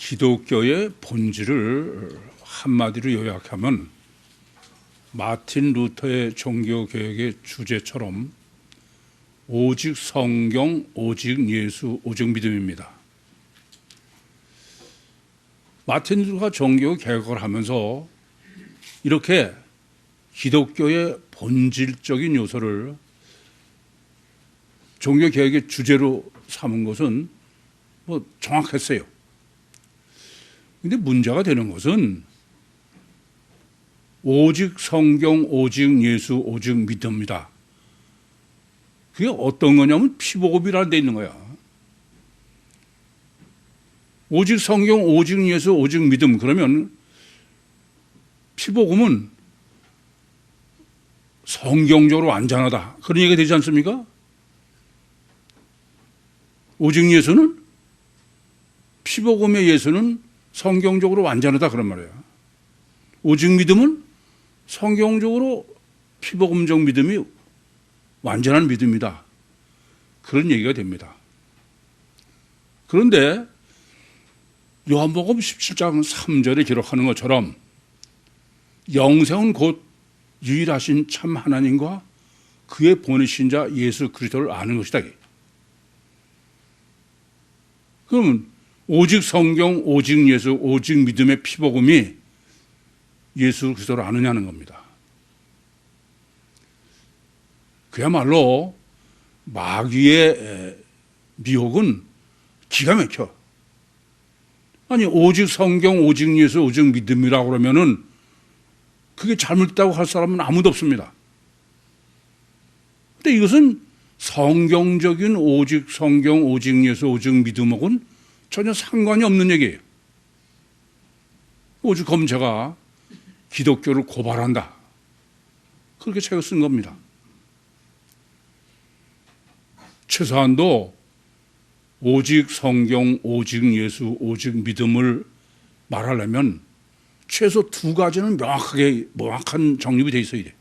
기독교의 본질을 한마디로 요약하면 마틴 루터의 종교개혁의 주제처럼 오직 성경, 오직 예수, 오직 믿음입니다. 마틴 루터가 종교개혁을 하면서 이렇게 기독교의 본질적인 요소를 종교개혁의 주제로 삼은 것은 정확했어요. 그런데 문제가 되는 것은 오직 성경, 오직 예수, 오직 믿음이다. 그게 어떤 거냐면 피복음이라는 데 있는 거야. 오직 성경, 오직 예수, 오직 믿음. 그러면 피복음은 성경적으로 완전하다. 그런 얘기가 되지 않습니까? 오직 예수는 피복음의 예수는 성경적으로 완전하다 그런 말이에요. 오직 믿음은 성경적으로 피복음적 믿음이 완전한 믿음이다. 그런 얘기가 됩니다. 그런데 요한복음 17장 3절에 기록하는 것처럼 영생은 곧 유일하신 참 하나님과 그의 보내신 자 예수 그리스도를 아는 것이다. 그러면 오직 성경, 오직 예수, 오직 믿음의 피복음이 예수 그리스도를 아느냐는 겁니다. 그야말로 마귀의 미혹은 기가 막혀. 아니 오직 성경, 오직 예수, 오직 믿음이라고 그러면은 그게 잘못됐다고 할 사람은 아무도 없습니다. 근데 이것은 성경적인 오직 성경, 오직 예수, 오직 믿음하고는 전혀 상관이 없는 얘기예요. 오직 검체가 기독교를 고발한다. 그렇게 책을 쓴 겁니다. 최소한도 오직 성경, 오직 예수, 오직 믿음을 말하려면 최소 두 가지는 명확한 정립이 되어 있어야 돼.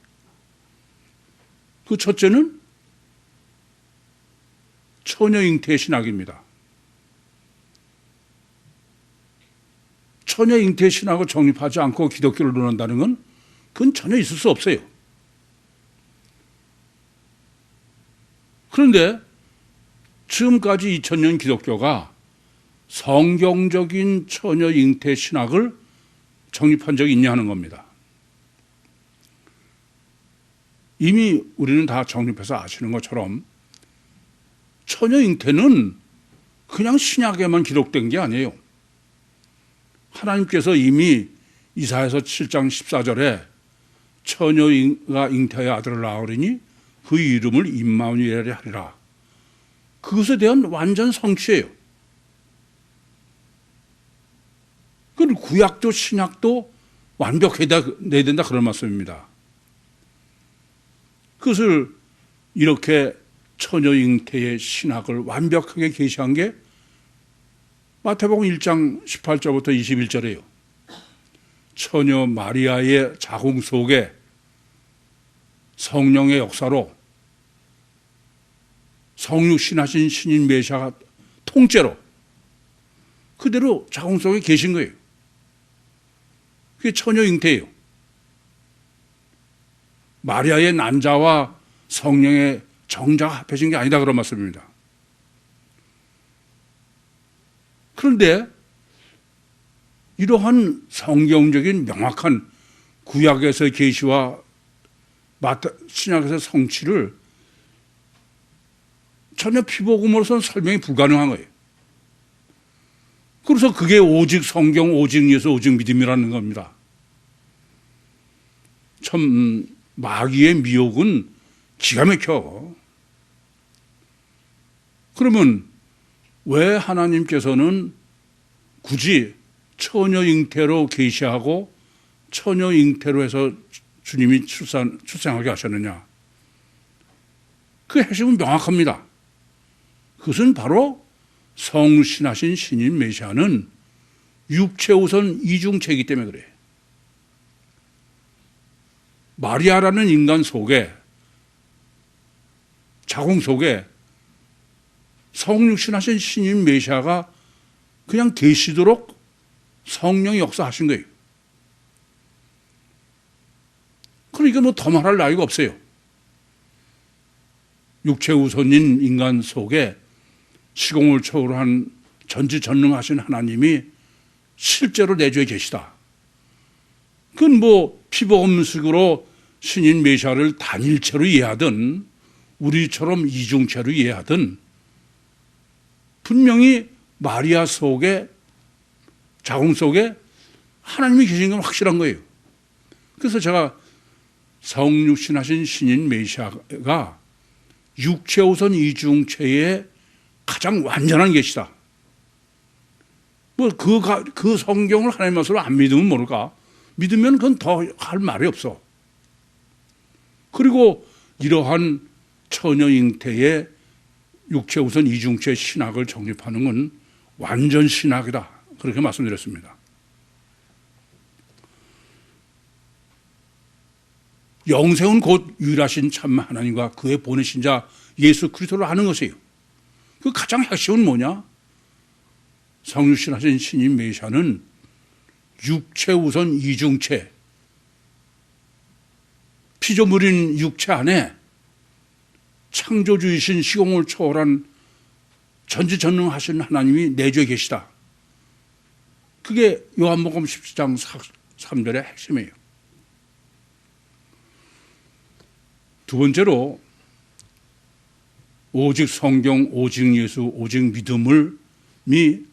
그 첫째는 처녀잉태 신학입니다. 처녀잉태 신학을 정립하지 않고 기독교를 논한다는 건 그건 전혀 있을 수 없어요. 그런데 지금까지 2000년 기독교가 성경적인 처녀잉태 신학을 정립한 적이 있냐 하는 겁니다. 이미 우리는 다 정립해서 아시는 것처럼 처녀잉태는 그냥 신약에만 기록된 게 아니에요. 하나님께서 이미 이사야서 7장 14절에 처녀가 잉태의 아들을 낳으리니 그 이름을 임마누엘이라 하리라. 그것에 대한 완전 성취예요. 그리고 구약도 신약도 완벽해야 된다 그런 말씀입니다. 그것을 이렇게 처녀 잉태의 신학을 완벽하게 계시한 게 마태복음 1장 18절부터 21절이에요. 처녀 마리아의 자궁 속에 성령의 역사로 성육신하신 신인 메시아가 통째로 그대로 자궁 속에 계신 거예요. 그게 처녀 잉태예요. 마리아의 난자와 성령의 정자가 합해진 게 아니다 그런 말씀입니다. 그런데 이러한 성경적인 명확한 구약에서의 계시와 신약에서의 성취를 전혀 피복음으로서는 설명이 불가능한 거예요. 그래서 그게 오직 성경, 오직 예수, 오직 믿음이라는 겁니다. 참 마귀의 미혹은 기가 막혀. 그러면 왜 하나님께서는 굳이 처녀 잉태로 계시하고 처녀 잉태로 해서 주님이 출생하게 하셨느냐? 그 핵심은 명확합니다. 그것은 바로 성신하신 신인 메시아는 육체 우선 이중체이기 때문에 그래요. 마리아라는 인간 속에 자궁 속에 성육신하신 신인 메시아가 그냥 계시도록 성령이 역사하신 거예요. 그러니까 뭐 더 말할 나위가 없어요. 육체 우선인 인간 속에 시공을 초월한 전지전능하신 하나님이 실제로 내주에 계시다. 그건 뭐 피보음식으로 신인 메시아를 단일체로 이해하든 우리처럼 이중체로 이해하든 분명히 마리아 속에 자궁 속에 하나님이 계신 건 확실한 거예요. 그래서 제가 성육신하신 신인 메시아가 육체 우선 이중체의 가장 완전한 계시다. 뭐 그 성경을 하나님 말씀으로 안 믿으면 모를까? 믿으면 그건 더 할 말이 없어. 그리고 이러한 처녀 잉태의 육체 우선 이중체 신학을 정립하는 건 완전 신학이다. 그렇게 말씀드렸습니다. 영생은 곧 유일하신 참 하나님과 그의 보내신 자 예수 그리스도를 아는 것이에요. 그 가장 핵심은 뭐냐? 성육신하신 신인 메시아는 육체 우선 이중체, 피조물인 육체 안에 창조주이신 시공을 초월한 전지전능하신 하나님이 내주에 계시다. 그게 요한복음 17장 3절의 핵심이에요. 두 번째로 오직 성경, 오직 예수, 오직 믿음이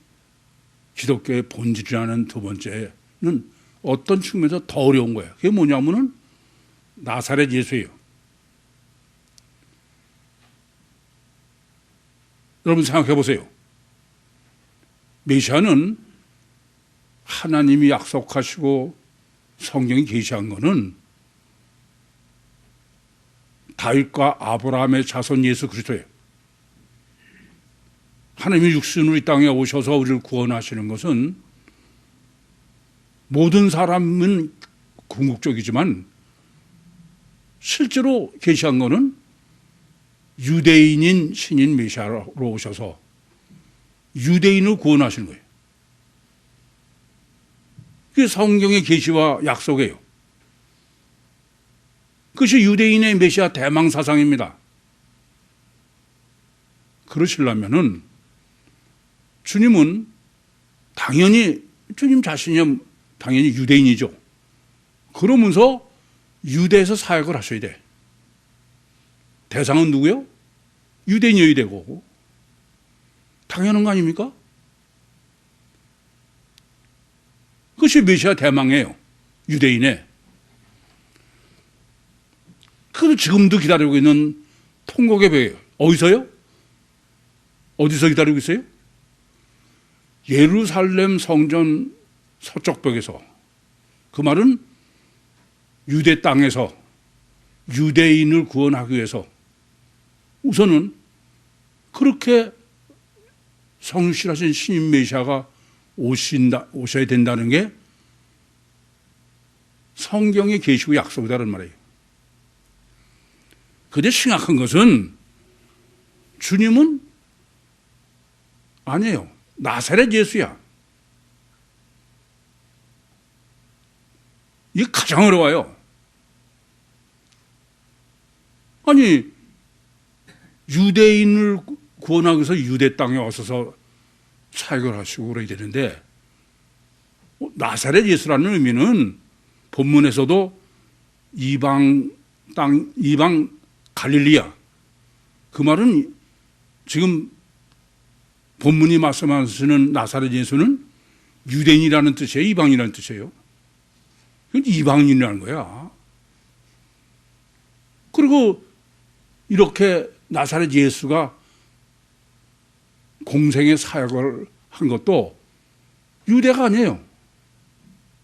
기독교의 본질이라는 두 번째는 어떤 측면에서 더 어려운 거예요. 그게 뭐냐면은 나사렛 예수예요. 여러분 생각해 보세요. 메시아는 하나님이 약속하시고 성경이 계시한 거는 다윗과 아브라함의 자손 예수 그리스도예요. 하나님이 육신으로 이 땅에 오셔서 우리를 구원하시는 것은 모든 사람은 궁극적이지만 실제로 계시한 것은 유대인인 신인 메시아로 오셔서 유대인을 구원하시는 거예요. 그게 성경의 계시와 약속이에요. 그것이 유대인의 메시아 대망 사상입니다. 그러시려면은 주님은 당연히 주님 자신이 당연히 유대인이죠. 그러면서 유대에서 사역을 하셔야 돼. 대상은 누구요? 유대인이어야 되고. 당연한 거 아닙니까? 그것이 메시아 대망이에요. 유대인의. 그걸 지금도 기다리고 있는 통곡의 벽이에요. 어디서요? 어디서 기다리고 있어요? 예루살렘 성전 서쪽 벽에서. 그 말은 유대 땅에서 유대인을 구원하기 위해서 우선은 그렇게 성실하신 신인 메시아가 오셔야 된다는 게 성경의 계시고 약속이다는 말이에요. 그런데 심각한 것은 주님은 아니에요. 나사렛 예수야. 이게 가장 어려워요. 아니 유대인을 구원하기 위해서 유대 땅에 와서 사역을 하시고 그래야 되는데 나사렛 예수라는 의미는 본문에서도 이방 땅, 이방 갈릴리야. 그 말은 지금 본문이 말씀하시는 나사렛 예수는 유대인이라는 뜻이에요? 이방인이라는 뜻이에요? 이방인이라는 거야. 그리고 이렇게 나사렛 예수가 공생의 사역을 한 것도 유대가 아니에요.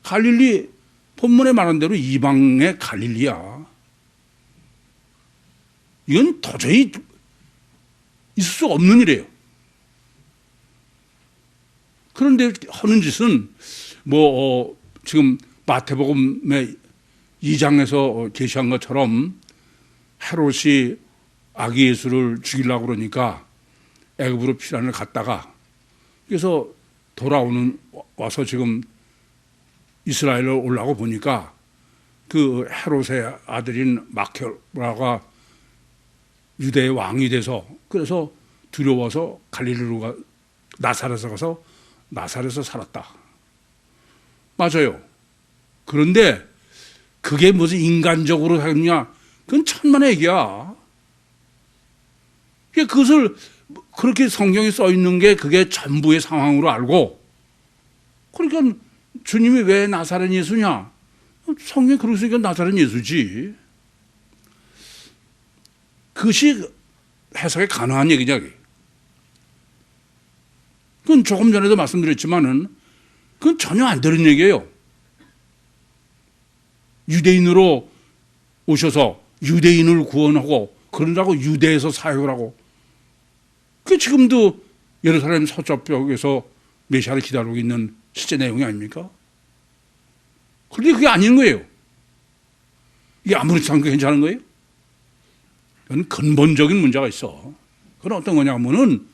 갈릴리, 본문에 말한 대로 이방의 갈릴리야. 이건 도저히 있을 수 없는 일이에요. 그런데 하는 짓은 지금 마태복음의 2장에서 계시한 것처럼 헤롯이 아기 예수를 죽이려고 그러니까 애굽으로 피란을 갔다가 그래서 와서 지금 이스라엘로 올라고 보니까 그 헤롯의 아들인 마케라가 유대의 왕이 돼서 그래서 두려워서 갈릴리로 나사렛에 가서 나사렛에서 살았다. 맞아요. 그런데 그게 무슨 인간적으로 하느냐? 그건 천만의 얘기야. 그것을 그렇게 성경에 써 있는 게 그게 전부의 상황으로 알고, 그러니까 주님이 왜 나사렛 예수냐? 성경에 그렇게 쓰니까 나사렛 예수지. 그것이 해석이 가능한 얘기냐? 그건 조금 전에도 말씀드렸지만은 그건 전혀 안 되는 얘기예요. 유대인으로 오셔서 유대인을 구원하고 그러라고 유대에서 사역을 하고, 그 지금도 예루살렘 서쪽벽에서 메시아를 기다리고 있는 실제 내용이 아닙니까? 그런데 그게 아닌 거예요. 이게 아무리 생각해도 괜찮은 거예요? 그건 근본적인 문제가 있어. 그건 어떤 거냐면은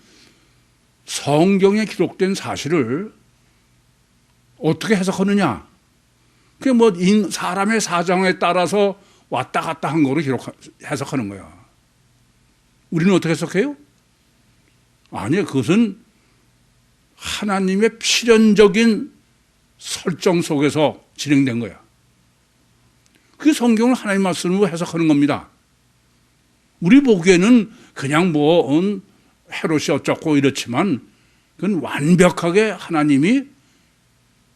성경에 기록된 사실을 어떻게 해석하느냐. 그게 뭐 사람의 사정에 따라서 왔다 갔다 한 거로 해석하는 거야. 우리는 어떻게 해석해요? 아니요, 그것은 하나님의 필연적인 설정 속에서 진행된 거야. 그게 성경을 하나님 말씀으로 해석하는 겁니다. 우리 보기에는 그냥 헤롯이 어쩌고 이렇지만 그건 완벽하게 하나님이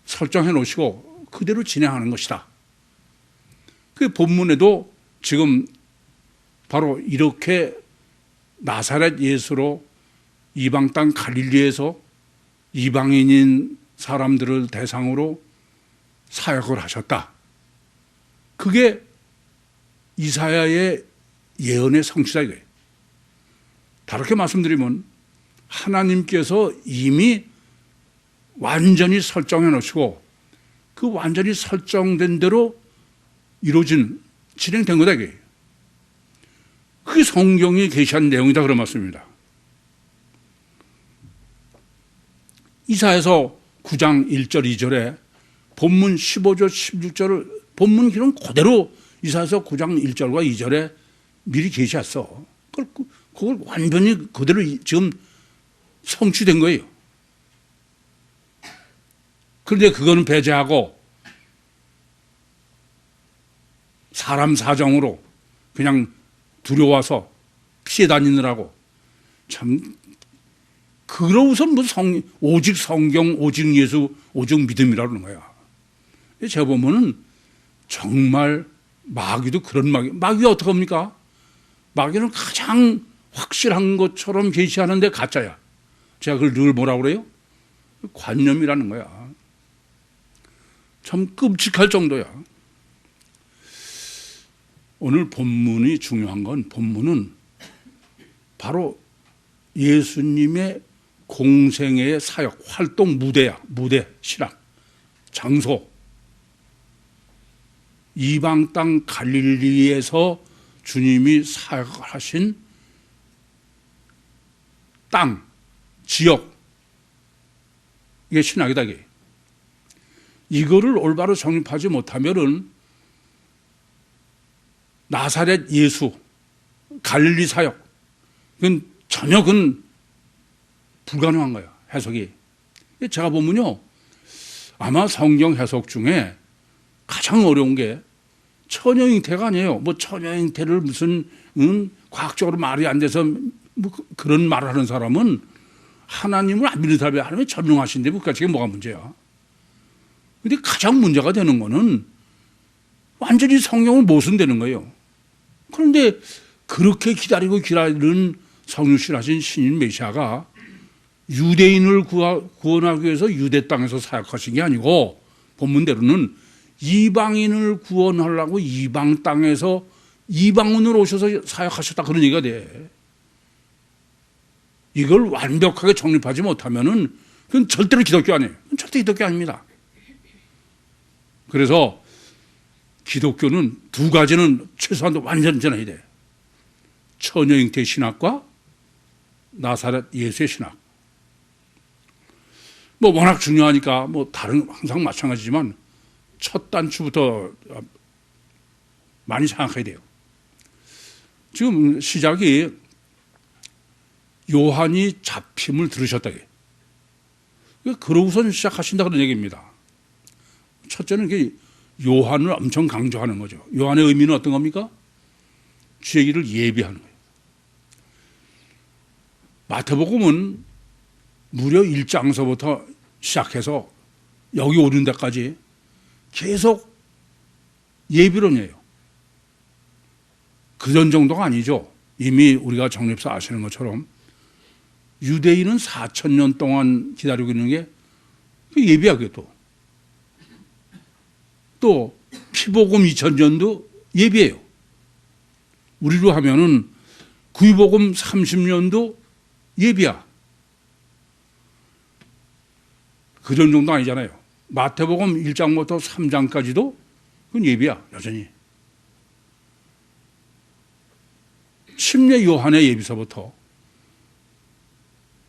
설정해 놓으시고 그대로 진행하는 것이다. 그 본문에도 지금 바로 이렇게 나사렛 예수로 이방 땅 갈릴리에서 이방인인 사람들을 대상으로 사역을 하셨다. 그게 이사야의 예언의 성취다 이거예요. 다르게 말씀드리면 하나님께서 이미 완전히 설정해 놓으시고 그 완전히 설정된 대로 진행된 거다 이게. 그게 성경이 계시한 내용이다 그런 말씀입니다. 이사야서 9장 1절 2절에 본문 15절 16절을 본문 기록 그대로 이사야서 9장 1절과 2절에 미리 계시했어. 그걸 완전히 그대로 지금 성취된 거예요. 그런데 그거는 배제하고 사람 사정으로 그냥 두려워서 피해 다니느라고 참 그러고서 오직 성경, 오직 예수, 오직 믿음이라는 거야. 제가 보면은 정말 마귀도 그런 마귀가 어떻게 합니까? 마귀는 가장 확실한 것처럼 계시하는데 가짜야. 제가 그걸 늘 뭐라고 그래요? 관념이라는 거야. 참 끔찍할 정도야. 오늘 본문이 중요한 건 본문은 바로 예수님의 공생애의 사역, 활동 무대야. 무대, 신학, 장소. 이방 땅 갈릴리에서 주님이 사역하신 땅, 지역. 이게 신학이다. 이게. 이거를 올바로 정립하지 못하면은 나사렛 예수, 갈릴리 사역, 그건 불가능한 거야, 해석이. 제가 보면요, 아마 성경 해석 중에 가장 어려운 게 처녀잉태가 아니에요. 처녀잉태를 무슨 과학적으로 말이 안 돼서 그런 말을 하는 사람은 하나님을 안 믿는 사람이 하나님이 전능하신데 그게 뭐가 문제야. 근데 가장 문제가 되는 거는 완전히 성경을 못 쓴다는 거예요. 그런데 그렇게 기다리는 성육신하신 신인 메시아가 유대인을 구원하기 위해서 유대 땅에서 사역하신 게 아니고 본문대로는 이방인을 구원하려고 이방 땅에서 이방인으로 오셔서 사역하셨다 그런 얘기가 돼. 이걸 완벽하게 정립하지 못하면은 그건 절대로 기독교 아니에요. 그건 절대 기독교 아닙니다. 그래서 기독교는 두 가지는 최소한도 완전 전해야 돼. 처녀잉태 신학과 나사렛 예수의 신학. 워낙 중요하니까 다른 항상 마찬가지지만 첫 단추부터 많이 생각해야 돼요. 지금 시작이 요한이 잡힘을 들으셨다. 그러고선 시작하신다 그런 얘기입니다. 첫째는 요한을 엄청 강조하는 거죠. 요한의 의미는 어떤 겁니까? 주의 길을 예비하는 거예요. 마태복음은 무려 1장서부터 시작해서 여기 오는 데까지 계속 예비론이에요. 그전 정도가 아니죠. 이미 우리가 정립서 아시는 것처럼 유대인은 4,000년 동안 기다리고 있는 게 예비하게 또 피복음 2000년도 예비예요. 우리로 하면은 구유복음 30년도 예비야. 그런 정도 아니잖아요. 마태복음 1장부터 3장까지도 그건 예비야, 여전히. 침례 요한의 예비서부터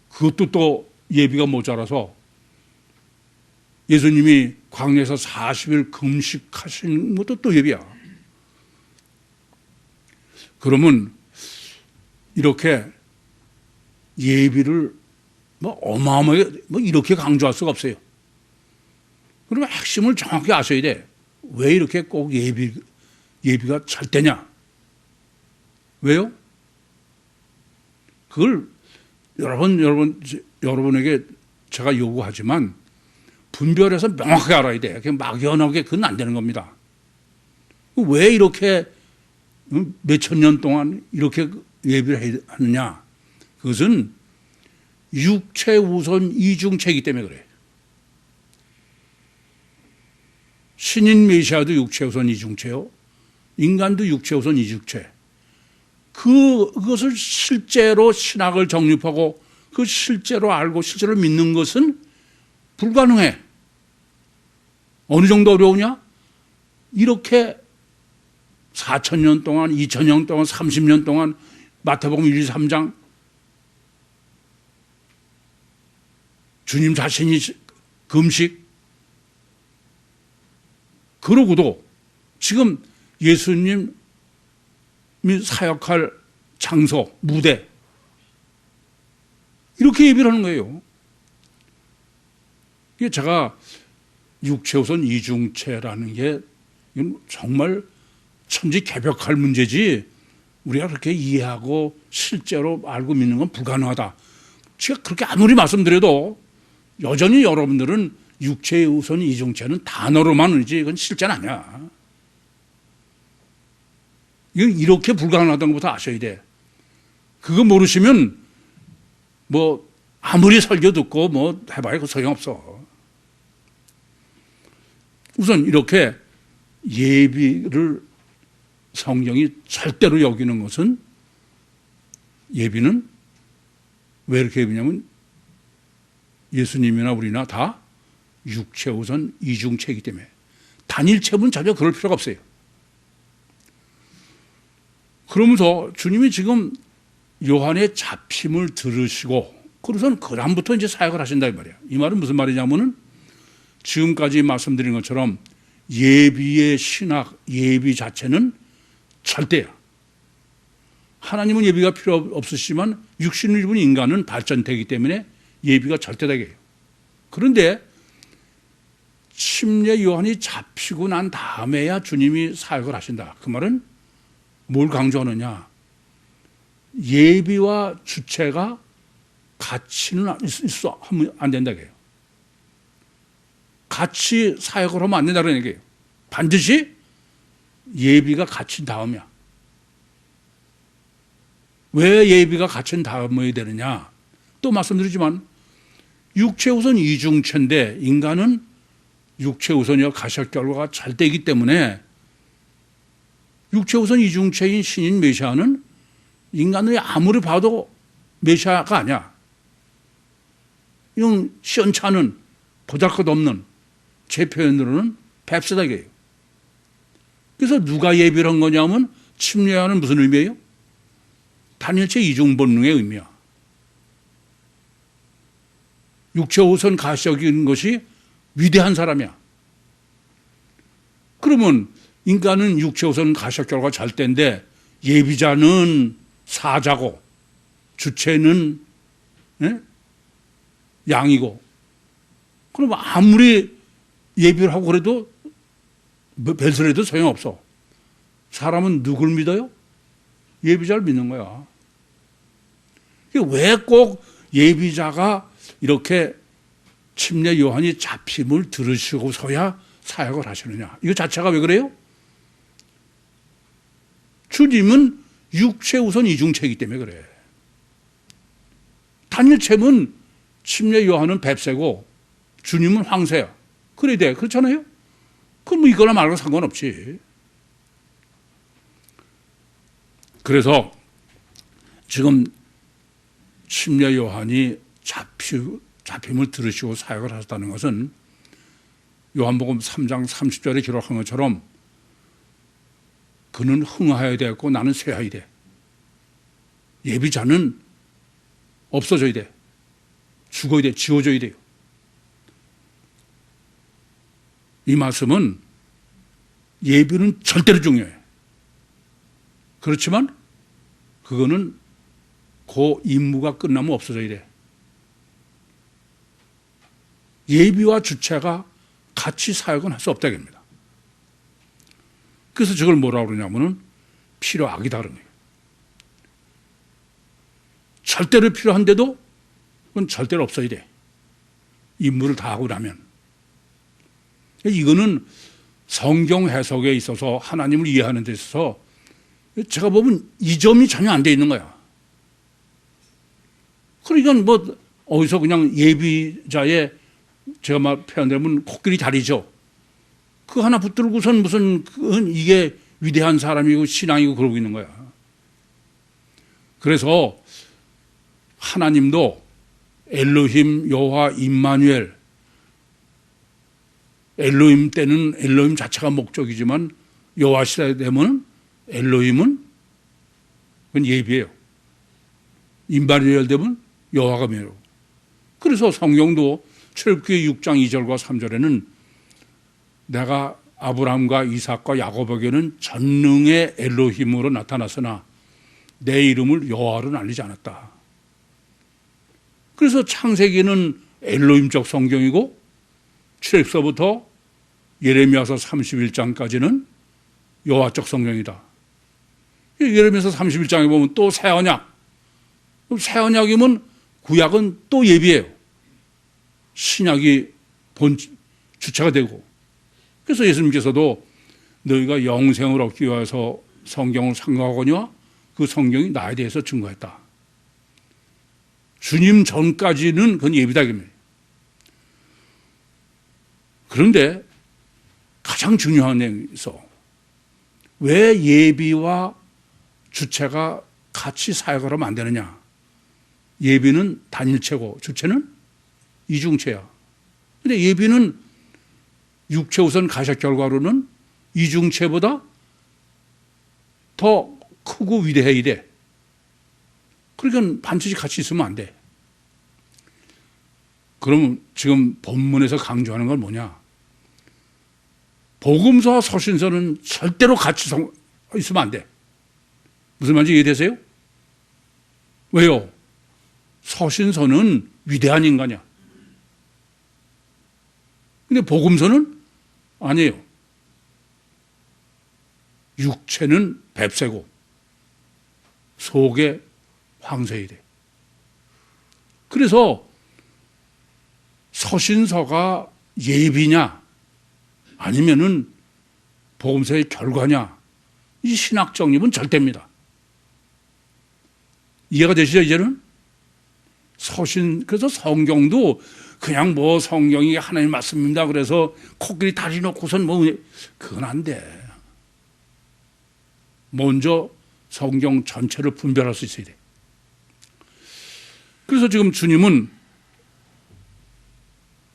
그것도 또 예비가 모자라서 예수님이 광야에서 40일 금식하신 것도 또 예비야. 그러면 이렇게 예비를 어마어마하게 이렇게 강조할 수가 없어요. 그러면 핵심을 정확히 아셔야 돼. 왜 이렇게 꼭 예비가 절대냐? 왜요? 그걸 여러분에게 제가 요구하지만 분별해서 명확하게 알아야 돼. 그냥 막연하게 그건 안 되는 겁니다. 왜 이렇게 몇천 년 동안 이렇게 예비를 하느냐? 그것은 육체 우선 이중체이기 때문에 그래요. 신인 메시아도 육체 우선 이중체요. 인간도 육체 우선 이중체. 그것을 실제로 신학을 정립하고 그 실제로 알고 실제로 믿는 것은 불가능해. 어느 정도 어려우냐? 이렇게 4,000년 동안, 2,000년 동안, 30년 동안 마태복음 1, 2, 3장 주님 자신이 금식 그러고도 지금 예수님이 사역할 장소, 무대 이렇게 예비를 하는 거예요. 이게 제가 육체우선 이중체라는 게 정말 천지개벽할 문제지 우리가 그렇게 이해하고 실제로 알고 믿는 건 불가능하다. 제가 그렇게 아무리 말씀드려도 여전히 여러분들은 육체우선 이중체는 단어로만 의지 이건 실제는 아니야. 이건 이렇게 불가능하다는 것부터 아셔야 돼. 그거 모르시면 아무리 설교 듣고 해봐야 그 소용없어. 우선 이렇게 예비를 성경이 절대로 여기는 것은 예비는 왜 이렇게 예비냐면 예수님이나 우리나 다 육체 우선 이중체이기 때문에 단일체분 전혀 그럴 필요가 없어요. 그러면서 주님이 지금 요한의 잡힘을 들으시고 그래서는 그 다음부터 이제 사역을 하신다 이 말이야. 이 말은 무슨 말이냐면은 지금까지 말씀드린 것처럼 예비의 신학, 예비 자체는 절대야. 하나님은 예비가 필요 없으시지만 육신을 입은 인간은 발전되기 때문에 예비가 절대되게 해요. 그런데 침례 요한이 잡히고 난 다음에야 주님이 사역을 하신다. 그 말은 뭘 강조하느냐? 예비와 주체가 같이는 하면 안 된다 해요. 같이 사역을 하면 안 된다는 얘기예요. 반드시 예비가 갇힌 다음이야. 왜 예비가 갇힌 다음에 되느냐? 또 말씀드리지만 육체 우선 이중체인데 인간은 육체 우선이와 가시적 결과가 잘 되기 때문에 육체 우선 이중체인 신인 메시아는 인간들이 아무리 봐도 메시아가 아니야. 이건 시원찮은 보잘것없는 제 표현으로는 뱁스다기예요. 그래서 누가 예비를 한 거냐면 침례하는 무슨 의미예요? 단일체 이중 본능의 의미야. 육체 우선 가시적인 것이 위대한 사람이야. 그러면 인간은 육체 우선 가시 결과 절대인데 예비자는 사자고 주체는 양이고, 그럼 아무리 예비를 하고 그래도 별소리도 소용없어. 사람은 누굴 믿어요? 예비자를 믿는 거야. 왜 꼭 예비자가 이렇게 침례 요한이 잡힘을 들으시고서야 사역을 하시느냐? 이거 자체가 왜 그래요? 주님은 육체 우선 이중체이기 때문에 그래. 단일체면 침례 요한은 뱁새고 주님은 황새야. 그래야 돼. 그렇잖아요? 그럼 뭐 이거나 말고 상관없지. 그래서 지금 침례 요한이 잡힘을 들으시고 사역을 하셨다는 것은 요한복음 3장 30절에 기록한 것처럼 그는 흥하여야 되고 나는 쇠하여야 돼. 예비자는 없어져야 돼. 죽어야 돼. 지워져야 돼요. 이 말씀은 예비는 절대로 중요해. 그렇지만 그거는 그 임무가 끝나면 없어져야 돼. 예비와 주체가 같이 사역은 할 수 없다고 합니다. 그래서 저걸 뭐라고 그러냐면은 필요악이다 그런 거예요. 절대로 필요한데도 그건 절대로 없어야 돼. 임무를 다 하고 나면. 이거는 성경 해석에 있어서 하나님을 이해하는 데 있어서 제가 보면 이 점이 전혀 안 돼 있는 거야. 그러니까 뭐 어디서 그냥 예비자의 제가 막 표현되면 코끼리 다리죠. 그 하나 붙들고선 무슨 이게 위대한 사람이고 신앙이고 그러고 있는 거야. 그래서 하나님도 엘로힘 여호와 임마누엘, 엘로힘 때는 엘로힘 자체가 목적이지만 여호와 시대 되면 엘로힘은 그건 예비예요. 임마누엘 되면 여호와가 메로. 그래서 성경도 출애굽기 6장 2절과 3절에는 내가 아브라함과 이삭과 야곱에게는 전능의 엘로힘으로 나타났으나 내 이름을 여호와로 알리지 않았다. 그래서 창세기는 엘로힘적 성경이고 출애굽서부터 예레미야서 31장까지는 여호와적 성경이다. 예레미야서 31장에 보면 또 새 언약. 새 언약이면 구약은 또 예비예요. 신약이 본 주체가 되고. 그래서 예수님께서도 너희가 영생을 얻기 위해서 성경을 상고하거니와 그 성경이 나에 대해서 증거했다. 주님 전까지는 그건 예비다. 그런데 가장 중요한 내용에서 왜 예비와 주체가 같이 사역을 하면 안 되느냐? 예비는 단일체고 주체는 이중체야. 근데 예비는 육체 우선 가작 결과로는 이중체보다 더 크고 위대해야 돼. 그러니까 반드시 같이 있으면 안 돼. 그럼 지금 본문에서 강조하는 건 뭐냐? 복음서와 서신서는 절대로 같이 있으면 안 돼. 무슨 말인지 이해되세요? 왜요? 서신서는 위대한 인간이야. 근데 복음서는 아니에요. 육체는 뱁새고 속에 황새이 돼. 그래서 서신서가 예비냐 아니면은 복음서의 결과냐, 이 신학 정립은 절대입니다. 이해가 되시죠 이제는? 그래서 성경도 그냥 뭐 성경이 하나님 말씀입니다 그래서 코끼리 다리 놓고선 뭐 그건 안 돼. 먼저 성경 전체를 분별할 수 있어야 돼. 그래서 지금 주님은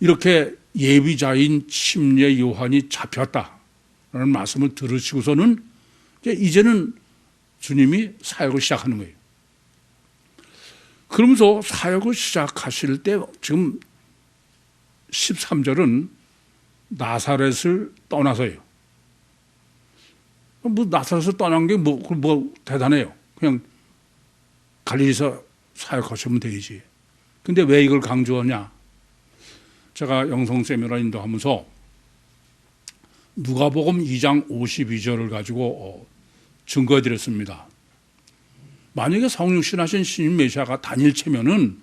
이렇게 예비자인 침례 요한이 잡혔다라는 말씀을 들으시고서는 이제는 주님이 사역을 시작하는 거예요. 그러면서 사역을 시작하실 때 지금 13절은 나사렛을 떠나서요. 뭐 나사렛에서 떠난 게 뭐 대단해요. 그냥 갈릴리에서 사역하시면 되지. 근데 왜 이걸 강조하냐? 제가 영성 세미나 인도하면서 누가복음 2장 52절을 가지고 증거해 드렸습니다. 만약에 성육신하신 신인 메시아가 단일체면은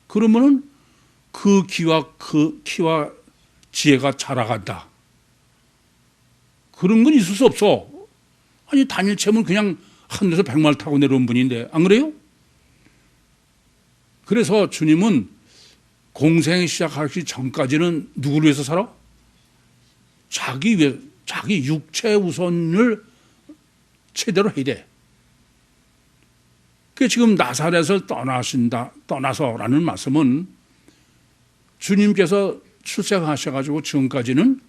그러면은 그 키와 지혜가 자라간다. 그런 건 있을 수 없어. 아니 단일체면 그냥 하늘에서 백마를 타고 내려온 분인데 안 그래요? 그래서 주님은 공생 시작하기 전까지는 누구를 위해서 살아? 자기 육체 우선을 최대로 해야 돼. 그 지금 나사렛을 떠나서라는 말씀은 주님께서 출생하셔가지고 지금까지는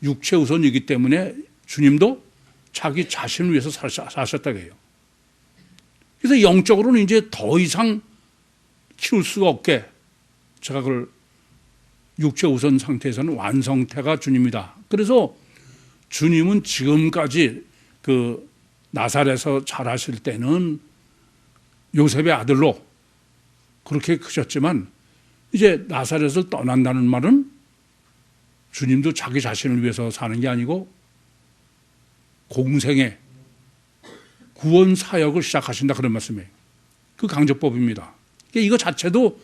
육체 우선이기 때문에 주님도 자기 자신을 위해서 사셨다고 해요. 그래서 영적으로는 이제 더 이상 키울 수가 없게 제가 그걸 육체 우선 상태에서는 완성태가 주님이다. 그래서 주님은 지금까지 그 나사렛에서 자라실 때는 요셉의 아들로 그렇게 크셨지만 이제 나사렛을 떠난다는 말은 주님도 자기 자신을 위해서 사는 게 아니고 공생의 구원 사역을 시작하신다 그런 말씀이에요. 그 강조법입니다. 이거 자체도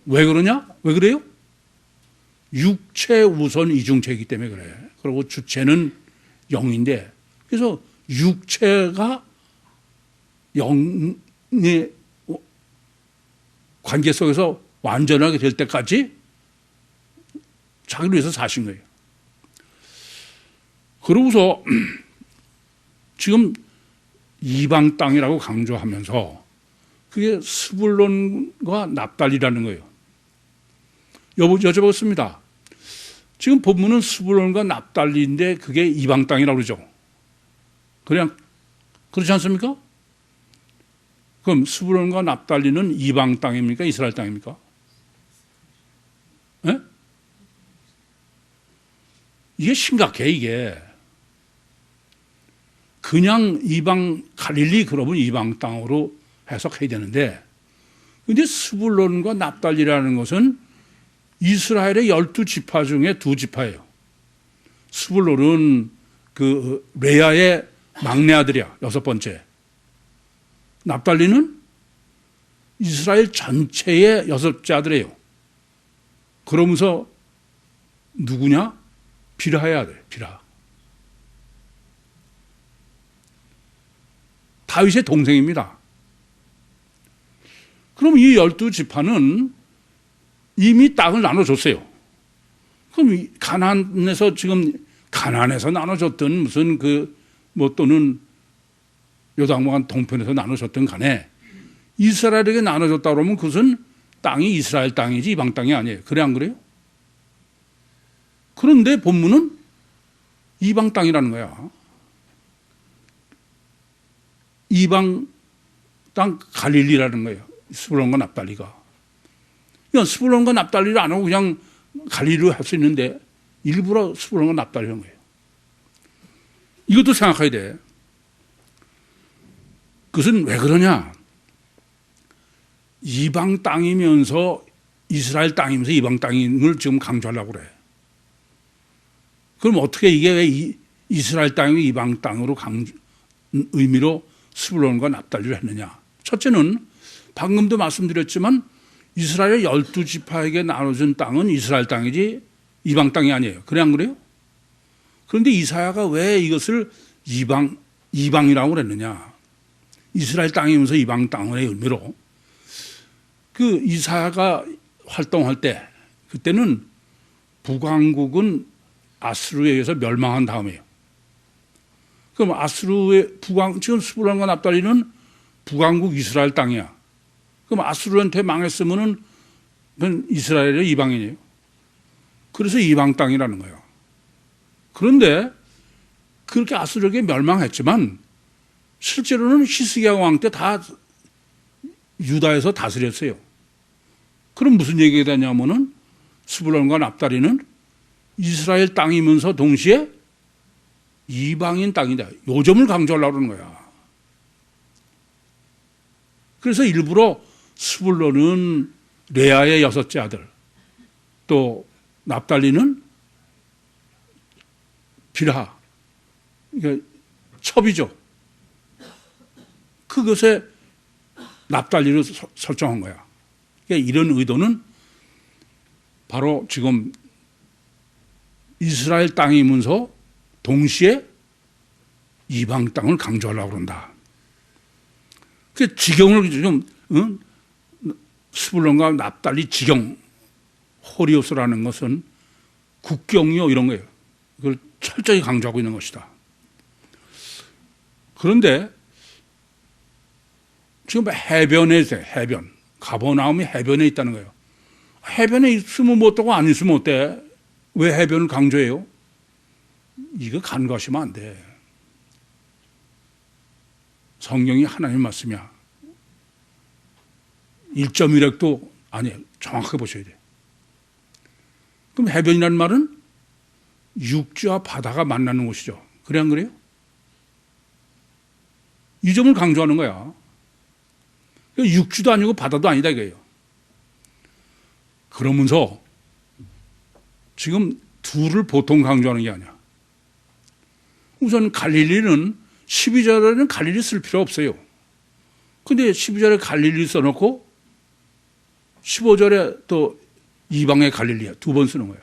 왜 그러냐? 왜 그래요? 육체 우선 이중체이기 때문에 그래. 그리고 주체는 영인데 그래서 육체가 영의 관계 속에서 완전하게 될 때까지 자기를 위해서 사신 거예요. 그러고서 지금 이방 땅이라고 강조하면서 그게 스불론과 납달리라는 거예요. 여쭤보겠습니다. 지금 본문은 스불론과 납달리인데 그게 이방 땅이라고 그러죠. 그냥 그렇지 않습니까? 그럼 스불론과 납달리는 이방 땅입니까? 이스라엘 땅입니까? 네? 이게 심각해 이게. 그냥 이방 갈릴리 그러면 이방 땅으로 해석해야 되는데 근데 스불론과 납달리라는 것은 이스라엘의 12지파 중에 2지파예요. 스불론은 그 레아의 막내 아들이야. 6번째. 납달리는 이스라엘 전체의 6째 아들이에요. 그러면서 누구냐? 비라의 아들, 비라. 다윗의 동생입니다. 그럼 이 12지파는 이미 땅을 나눠줬어요. 그럼 가나안에서 지금 가나안에서 나눠줬던 무슨 또는 요단강 동편에서 나눠줬던 간에 이스라엘에게 나눠줬다 그러면 그것은 땅이 이스라엘 땅이지 이방 땅이 아니에요. 그래 안 그래요? 그런데 본문은 이방 땅이라는 거야. 이방 땅 갈릴리라는 거예요. 스불론과 납달리가. 스불론과 납달리를 안 하고 그냥 갈릴리로 할 수 있는데 일부러 스불론과 납달리를 한 거예요. 이것도 생각해야 돼. 그것은 왜 그러냐? 이방 땅이면서 이스라엘 땅이면서 이방 땅임을 지금 강조하려고 그래. 그럼 어떻게 이게 왜 이스라엘 땅이 이방 땅으로 의미로 스불론과 납달리를 했느냐? 첫째는 방금도 말씀드렸지만 이스라엘 12지파에게 나눠준 땅은 이스라엘 땅이지 이방 땅이 아니에요. 그래 안 그래요? 그런데 이사야가 왜 이것을 이방이라고 그랬느냐? 이스라엘 땅이면서 이방 땅의 의미로 그 이사야가 활동할 때 그때는 북왕국은 아수르에 의해서 멸망한 다음이에요. 그럼 아수르의 지금 스불론과 납달리는 북왕국 이스라엘 땅이야. 그럼 아수르한테 망했으면은 이스라엘의 이방인이에요. 그래서 이방 땅이라는 거예요. 그런데 그렇게 아수르에게 멸망했지만 실제로는 히스기야 왕 때 다 유다에서 다스렸어요. 그럼 무슨 얘기가 되냐면은 스불론과 납달리는 이스라엘 땅이면서 동시에 이방인 땅이다. 요점을 강조하려고 그러는 거야. 그래서 일부러 스불론은 레아의 6째 아들, 또 납달리는 빌하, 그러니까 첩이죠. 그것에 납달리를 설정한 거야. 그러니까 이런 의도는 바로 지금 이스라엘 땅이면서 동시에 이방 땅을 강조하려고 그런다. 그 지경을 좀 스불론과 납달리 지경, 호리오스라는 것은 국경이요 이런 거예요. 그걸 철저히 강조하고 있는 것이다. 그런데 지금 해변에 있어요. 해변. 가버나움이 해변에 있다는 거예요. 해변에 있으면 뭐 어떠고 안 있으면 어때? 왜 해변을 강조해요? 이거 간과하시면 안 돼. 성경이 하나님 말씀이야. 1.1핵도 아니에요. 정확하게 보셔야 돼. 그럼 해변이라는 말은 육지와 바다가 만나는 곳이죠. 그래 안 그래요? 이 점을 강조하는 거야. 육지도 아니고 바다도 아니다 이거예요. 그러면서 지금 둘을 보통 강조하는 게 아니야. 우선 갈릴리는 12절에는 갈릴리 쓸 필요 없어요. 근데 12절에 갈릴리 써놓고 15절에 또 이방의 갈릴리야. 2번 쓰는 거야.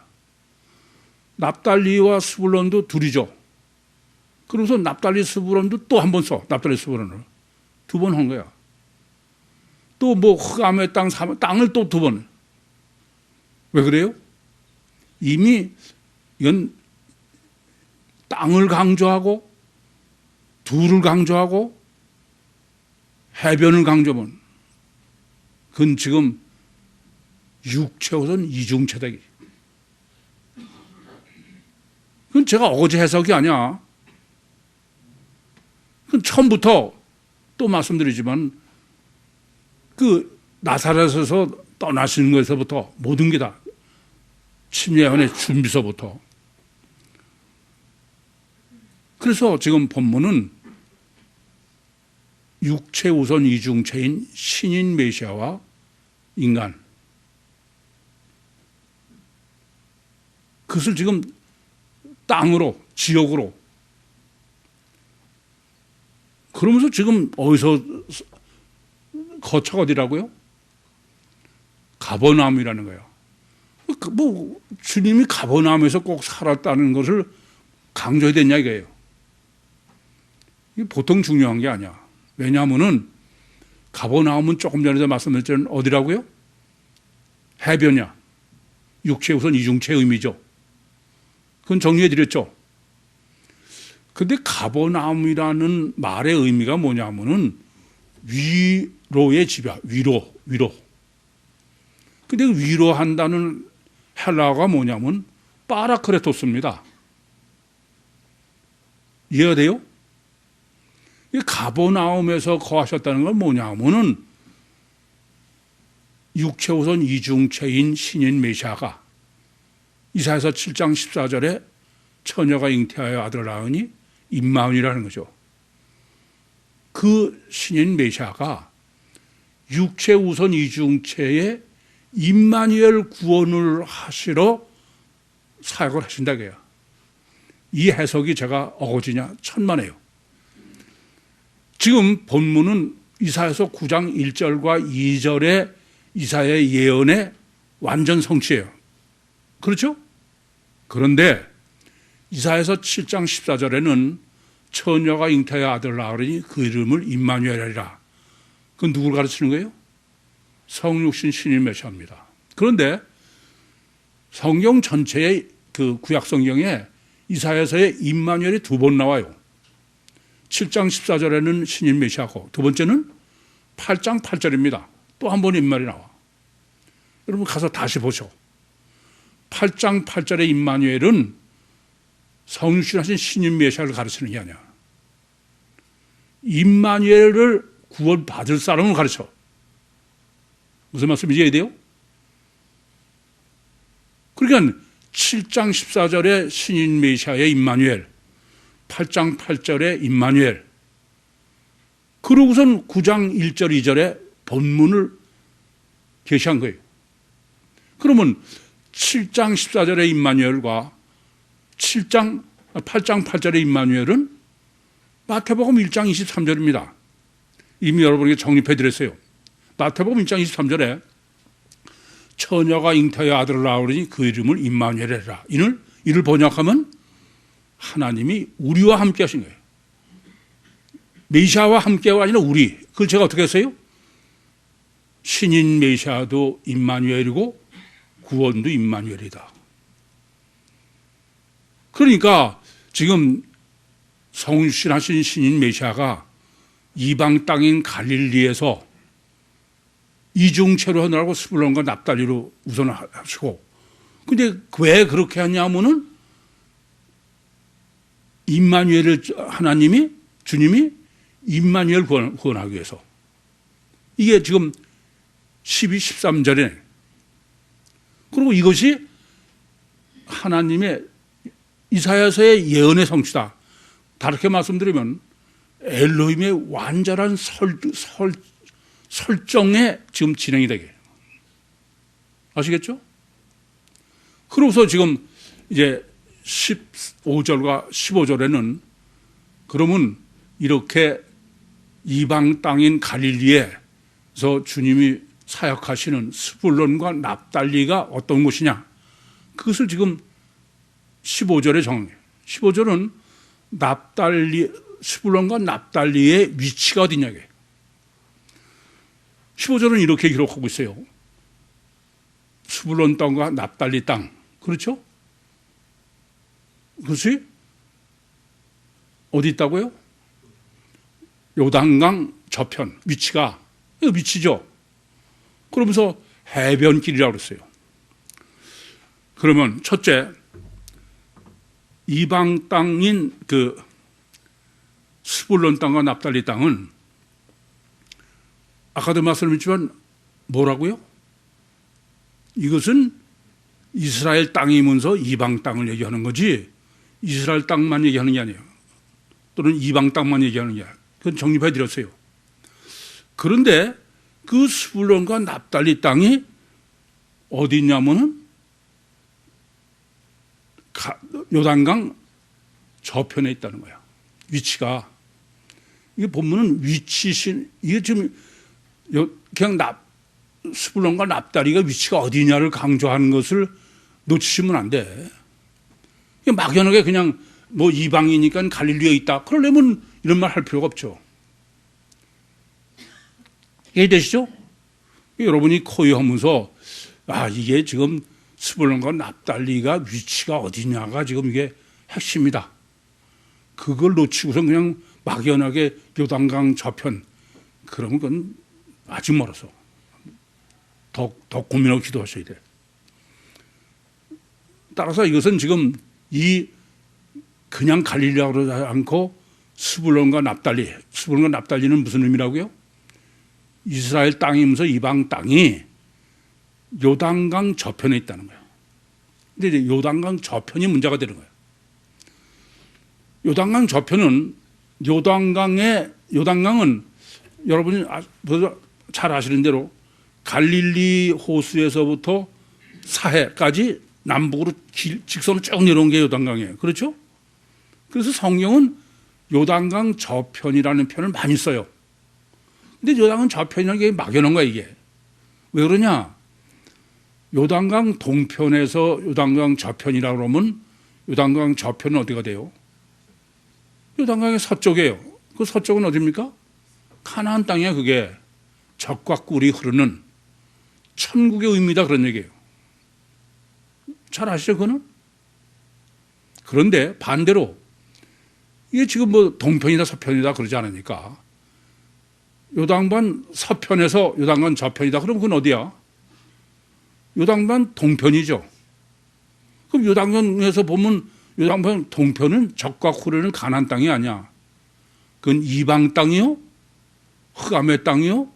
납달리와 스불론도 둘이죠. 그러면서 납달리 스불론도 또 한 번 써. 납달리 스불론을 2번 한 거야. 또 뭐 흑암의 땅을 또 2번. 왜 그래요? 이미 이건 땅을 강조하고 둘을 강조하고 해변을 강조하면 그건 지금 육체우선 이중체다. 그건 제가 어거지 해석이 아니야. 그건 처음부터 또 말씀드리지만 그 나사렛에서 떠나시는 것에서부터 모든 게 다 침례원의 준비서부터. 그래서 지금 본문은 육체 우선 이중체인 신인 메시아와 인간, 그것을 지금 땅으로, 지역으로, 그러면서 지금 어디서 거처가 어디라고요? 가버나움이라는 거예요. 뭐 주님이 가버나움에서 꼭 살았다는 것을 강조해야 되냐 이거예요. 이게 보통 중요한 게 아니야. 왜냐하면은 가버나움은 조금 전에 말씀드렸던 어디라고요? 해변이야. 육체 우선 이중체 의미죠. 그건 정리해 드렸죠. 근데 가버나움이라는 말의 의미가 뭐냐면은 위로의 집이야. 위로. 근데 위로한다는 헬라어가 뭐냐면 파라크레토스입니다. 이해가 돼요? 이 가버나움에서 거하셨다는 건 뭐냐면은 육체 우선 이중체인 신인 메시아가 이사야서 7장 14절에 처녀가 잉태하여 아들을 낳으니 임마누엘이라는 거죠. 그 신인 메시아가 육체 우선 이중체의 임마누엘 구원을 하시러 사역을 하신다고 해요. 이 해석이 제가 어거지냐 천만에요. 지금 본문은 이사야서 9장 1절과 2절의 이사야의 예언의 완전 성취예요. 그렇죠? 그런데 이사야서 7장 14절에는 처녀가 잉태하여 아들을 낳으리니 그 이름을 임마누엘이라. 그건 누구를 가르치는 거예요? 성육신 신인 메시아입니다. 그런데 성경 전체의 그 구약 성경에 이사야서에 임마누엘이 2번 나와요. 7장 14절에는 신인 메시아고 두 번째는 8장 8절입니다. 또 한 번 임말이 나와. 여러분 가서 다시 보셔. 8장 8절의 임마누엘은 성육신하신 신인 메시아를 가르치는 게 아니야. 임마누엘을 구원받을 사람을 가르쳐. 무슨 말씀인지 이해해야 돼요? 그러니까 7장 14절의 신인 메시아의 임마누엘, 8장 8절에 임마누엘, 그러고선 9장 1절 2절에 본문을 계시한 거예요. 그러면 7장 14절의 임마누엘과 8장 8절의 임마누엘은 마태복음 1장 23절입니다. 이미 여러분에게 정립해 드렸어요. 마태복음 1장 23절에 처녀가 잉태의 아들을 낳으리니 그 이름을 임마누엘이라. 이를 번역하면 하나님이 우리와 함께 하신 거예요. 메시아와 함께가 아니라 우리. 그걸 제가 어떻게 했어요? 신인 메시아도 임마누엘이고 구원도 임마누엘이다. 그러니까 지금 성신하신 신인 메시아가 이방 땅인 갈릴리에서 이중체로 하느라고 스불론과 납달리로 우선 하시고, 근데 왜 그렇게 하냐면은 임마누엘을 하나님이, 주님이 임마누엘 구원하기 위해서. 이게 지금 12, 13절에, 그리고 이것이 하나님의 이사야서의 예언의 성취다. 다르게 말씀드리면 엘로힘의 완전한 설정에 지금 진행이 되게. 아시겠죠? 그러고서 지금 이제 15절과 15절에는 그러면 이렇게 이방 땅인 갈릴리에서 주님이 사역하시는 스불론과 납달리가 어떤 곳이냐, 그것을 지금 15절에 정해요. 15절은 스불론과 납달리의 위치가 어디냐고요. 15절은 이렇게 기록하고 있어요. 스불론 땅과 납달리 땅. 그렇죠? 그것이 어디 있다고요? 요단강 저편. 위치가. 이거 위치죠. 그러면서 해변길이라고 그랬어요. 그러면 첫째, 이방 땅인 그 스불론 땅과 납달리 땅은 아까도 말씀드렸지만 뭐라고요? 이것은 이스라엘 땅이면서 이방 땅을 얘기하는 거지 이스라엘 땅만 얘기하는 게 아니에요. 또는 이방 땅만 얘기하는 게 아니에요. 그건 정립해 드렸어요. 그런데 그 스불론과 납달리 땅이 어디 있냐면은 요단강 저편에 있다는 거야. 위치가. 이게 본문은 위치신, 이게 지금 그냥 스불론과 납달리가 위치가 어디냐를 강조하는 것을 놓치시면 안 돼. 막연하게 그냥 뭐 이방이니까 갈릴리에 있다. 그러려면 이런 말 할 필요가 없죠. 이해되시죠? 여러분이 코이하면서 이게 지금 스불론과 납달리가 위치가 어디냐가 지금 이게 핵심이다. 그걸 놓치고서 그냥 막연하게 요단강 저편, 그러면 그건 아직 멀어서 더 고민하고 기도하셔야 돼. 따라서 이것은 지금 그냥 갈릴리라고 하지 않고 스불론과 납달리는 무슨 의미라고요? 이스라엘 땅이면서 이방 땅이 요단강 저편에 있다는 거예요. 근데 이제 요단강 저편이 문제가 되는 거예요. 요단강 저편은 요단강은 여러분이 잘 아시는 대로 갈릴리 호수에서부터 사해까지 남북으로 직선으로 쭉 내려온 게 요단강이에요. 그렇죠? 그래서 성경은 요단강 저편이라는 표현을 많이 써요. 근데 요단강 저편이라는 게 막연한 거야, 이게. 왜 그러냐? 요단강 동편에서 요단강 저편이라고 그러면 요단강 저편은 어디가 돼요? 요단강의 서쪽이에요. 그 서쪽은 어디입니까? 가나안 땅이야. 그게 젖과 꿀이 흐르는 천국의 의미다, 그런 얘기예요. 잘 아시죠, 그거는? 그런데 반대로 이게 지금 뭐 동편이다 서편이다 그러지 않으니까 요단강 서편에서 요단강 저편이다 그러면 그건 어디야? 요단강 동편이죠. 그럼 요단강에서 보면 요단강 동편은 젖과 꿀을 가나안 땅이 아니야. 그건 이방 땅이요, 흑암의 땅이요,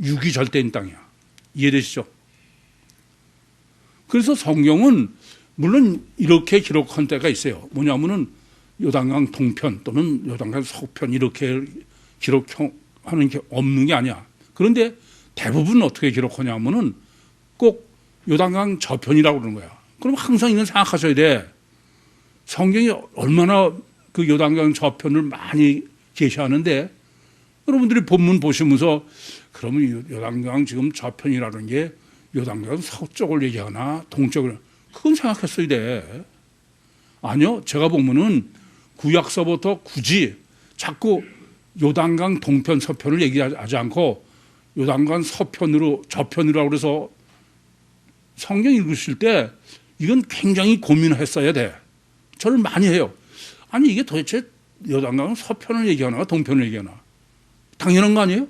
유기절대인 땅이야. 이해되시죠? 그래서 성경은 물론 이렇게 기록한 때가 있어요. 뭐냐면은 요단강 동편 또는 요단강 서편 이렇게 기록하는 게 없는 게 아니야. 그런데 대부분 어떻게 기록하냐면은 꼭 요단강 저편이라고 그러는 거야. 그럼 항상 이건 생각하셔야 돼. 성경이 얼마나 그 요단강 저편을 많이 제시하는데 여러분들이 본문 보시면서 그러면 요단강 지금 저편이라는 게 요단강 서쪽을 얘기하나 동쪽을, 그건 생각했어야 돼. 아니요, 제가 보면은 구약서부터 굳이 자꾸 요단강 동편 서편을 얘기하지 않고 요단강 서편으로 저편이라고 그래서 성경 읽으실 때 이건 굉장히 고민했어야 돼. 저는 많이 해요. 아니 이게 도대체 요단강은 서편을 얘기하나 동편을 얘기하나, 당연한 거 아니에요?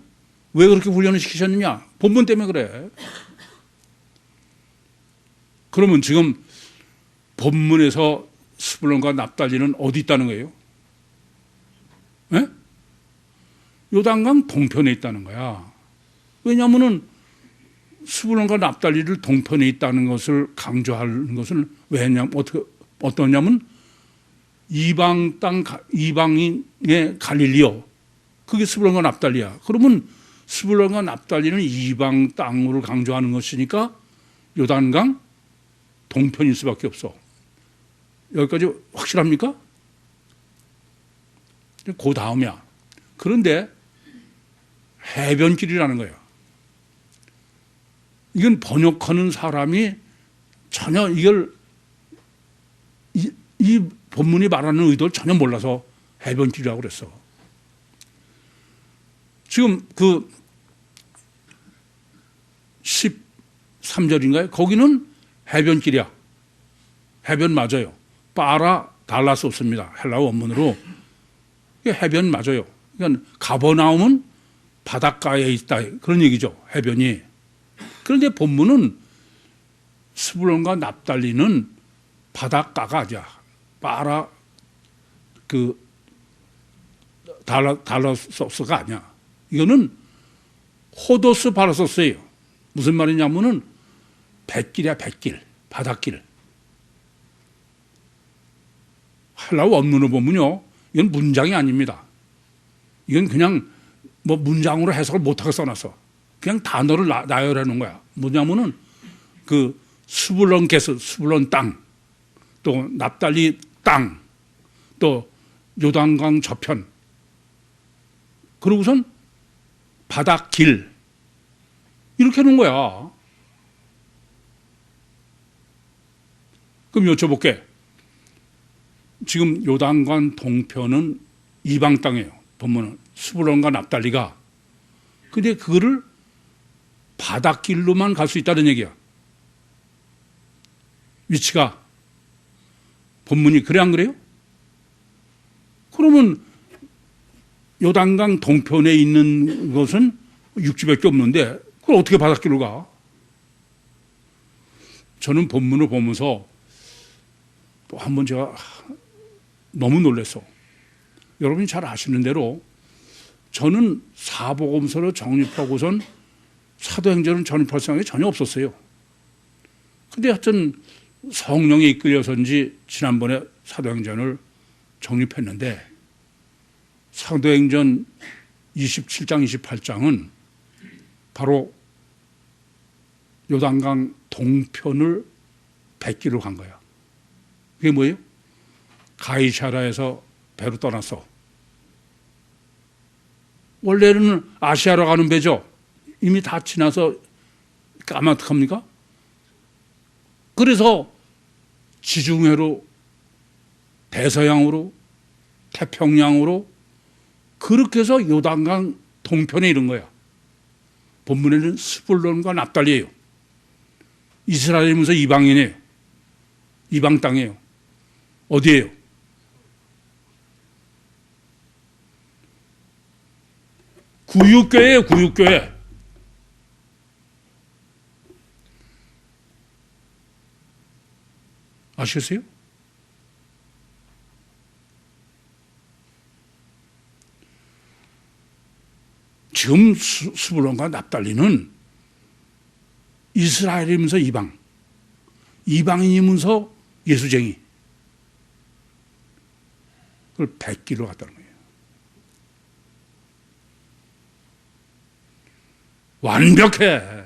왜 그렇게 훈련을 시키셨느냐? 본문 때문에 그래. 그러면 지금 본문에서 스불론과 납달리는 어디 있다는 거예요? 예? 요단강 동편에 있다는 거야. 왜냐하면은 스불론과 납달리를 동편에 있다는 것을 강조하는 것은 왜냐면 어떠냐면 이방 땅, 이방인의 갈릴리요. 그게 스불론과 납달리야. 그러면 스불론과 납달리는 이방 땅으로 강조하는 것이니까 요단강 동편일 수밖에 없어. 여기까지 확실합니까? 그 다음이야. 그런데 해변길이라는 거예요. 이건 번역하는 사람이 전혀 이걸 이 본문이 말하는 의도를 전혀 몰라서 해변길이라고 그랬어. 지금 그 13절인가요? 거기는 해변길이야. 해변 맞아요. 파라 달라스 없습니다. 헬라어 원문으로. 해변 맞아요. 그러니까 가버나움은 바닷가에 있다. 그런 얘기죠. 해변이. 그런데 본문은 스불론과 납달리는 바닷가가 아니야. 파라 그 달라소스가 아니야. 이거는 호도스 바라소스예요. 무슨 말이냐면은 뱃길이야, 뱃길. 바닷길. 헬라어 원문을 보면요, 이건 문장이 아닙니다. 이건 그냥 뭐 문장으로 해석을 못하게 써놨어. 그냥 단어를 나열해 놓은 거야. 뭐냐면은 그 스불론 게스, 스불론 땅, 또 납달리 땅, 또 요단강 저편, 그러고선 바닷길, 이렇게 해놓은 거야. 그럼 여쭤볼게. 지금 요단강 동편은 이방 땅이에요. 보면은 스불론과 납달리가. 근데 그거를 바닷길로만 갈 수 있다는 얘기야. 위치가. 본문이 그래 안 그래요? 그러면 요단강 동편에 있는 것은 육지밖에 없는데 그걸 어떻게 바닷길로 가? 저는 본문을 보면서 또 한 번 제가 너무 놀랐어. 여러분이 잘 아시는 대로 저는 사복음서를 정립하고선 사도행전을 전입할 생각이 전혀 없었어요. 근데 하여튼 성령에 이끌려서인지 지난번에 사도행전을 정립했는데 사도행전 27장, 28장은 바로 요단강 동편을 뱃길로 간 거야. 그게 뭐예요? 가이사라에서 배로 떠났어. 원래는 아시아로 가는 배죠. 이미 다 지나서 까면 어떡합니까? 그래서 지중해로, 대서양으로, 태평양으로 그렇게 해서 요단강 동편에 이른 거야. 본문에는 스불론과 납달리예요. 이스라엘이면서 이방인이에요. 이방 땅이에요. 어디예요? 구육교회예요. 구육교회. 아시겠어요? 지금 스불론과 납달리는 이스라엘이면서 이방, 이방인이면서 예수쟁이. 그걸 100기로 갔다는 거예요. 완벽해.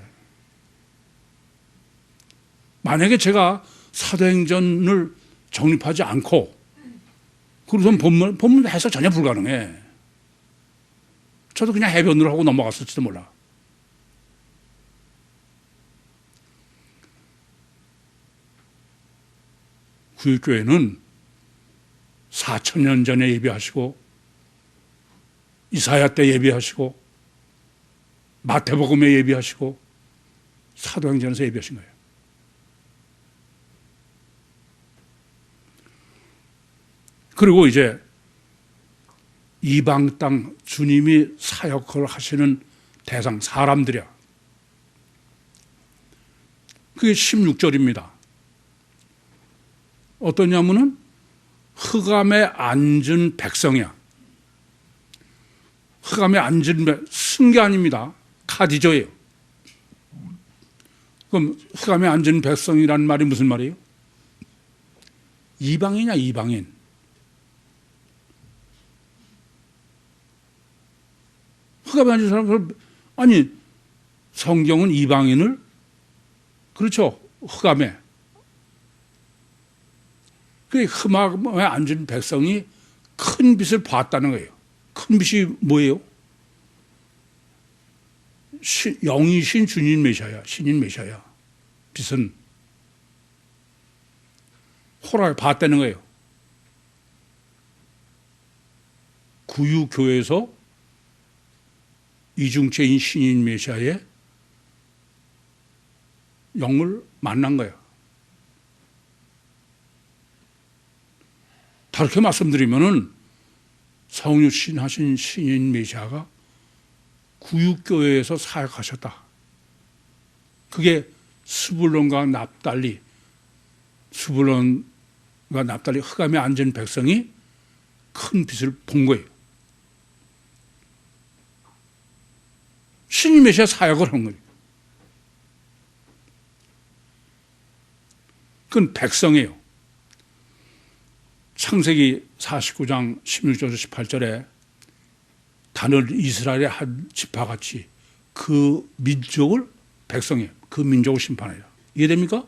만약에 제가 사도행전을 정립하지 않고 그래서 본문 해석 전혀 불가능해. 저도 그냥 해변으로 하고 넘어갔을지도 몰라. 구육교회는 4,000년 전에 예배하시고 이사야 때 예배하시고 마태복음에 예배하시고 사도행전에서 예배하신 거예요. 그리고 이제 이방 땅 주님이 사역을 하시는 대상 사람들이야. 그게 16절입니다. 어떠냐면은 흑암에 앉은 백성이야. 흑암에 앉은 승계 아닙니다. 카디저예요. 그럼 흑암에 앉은 백성이라는 말이 무슨 말이에요? 이방인이야, 이방인. 흑암에 앉은 사람, 아니, 성경은 이방인을, 그렇죠, 흑암에. 그 흑암에 앉은 백성이 큰 빛을 봤다는 거예요. 큰 빛이 뭐예요? 영이신 주님 메시아야, 신인 메시아야. 빛은 호라에 봤다는 거예요. 구유교회에서 이중체인 신인 메시아의 영을 만난 거야. 다르게 말씀드리면은 성육신 하신 신인 메시아가 구육교회에서 사역하셨다. 그게 스불론과 납달리, 스불론과 납달리 흑암에 앉은 백성이 큰 빛을 본 거예요. 신인 메시아 사역을 한 거예요. 그건 백성이에요. 창세기 49장 16절에서 18절에 단을 이스라엘의 한 지파같이 그 민족을 백성이에요. 그 민족을 심판해요. 이해됩니까?